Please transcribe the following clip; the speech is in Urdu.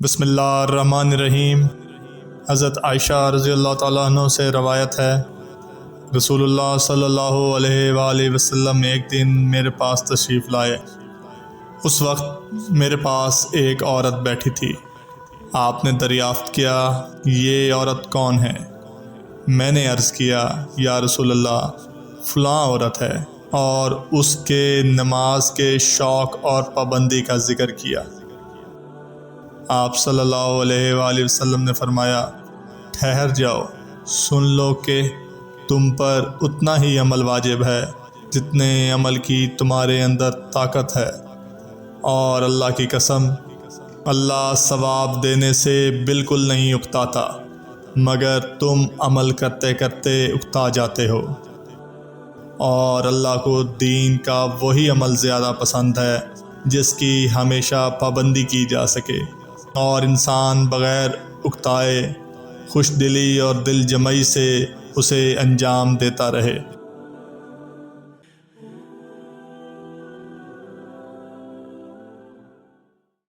بسم اللہ الرحمن الرحیم۔ حضرت عائشہ رضی اللہ تعالیٰ عنہ سے روایت ہے، رسول اللہ صلی اللہ علیہ وآلہ وسلم ایک دن میرے پاس تشریف لائے۔ اس وقت میرے پاس ایک عورت بیٹھی تھی۔ آپ نے دریافت کیا، یہ عورت کون ہے؟ میں نے عرض کیا، یا رسول اللہ، فلاں عورت ہے، اور اس کے نماز کے شوق اور پابندی کا ذکر کیا۔ آپ صلی اللہ علیہ وآلہ وسلم نے فرمایا، ٹھہر جاؤ، سن لو کہ تم پر اتنا ہی عمل واجب ہے جتنے عمل کی تمہارے اندر طاقت ہے، اور اللہ کی قسم، اللہ ثواب دینے سے بالکل نہیں اکتاتا، مگر تم عمل کرتے کرتے اکتا جاتے ہو۔ اور اللہ کو دین کا وہی عمل زیادہ پسند ہے جس کی ہمیشہ پابندی کی جا سکے، اور انسان بغیر اکتائے خوش دلی اور دل جمعی سے اسے انجام دیتا رہے۔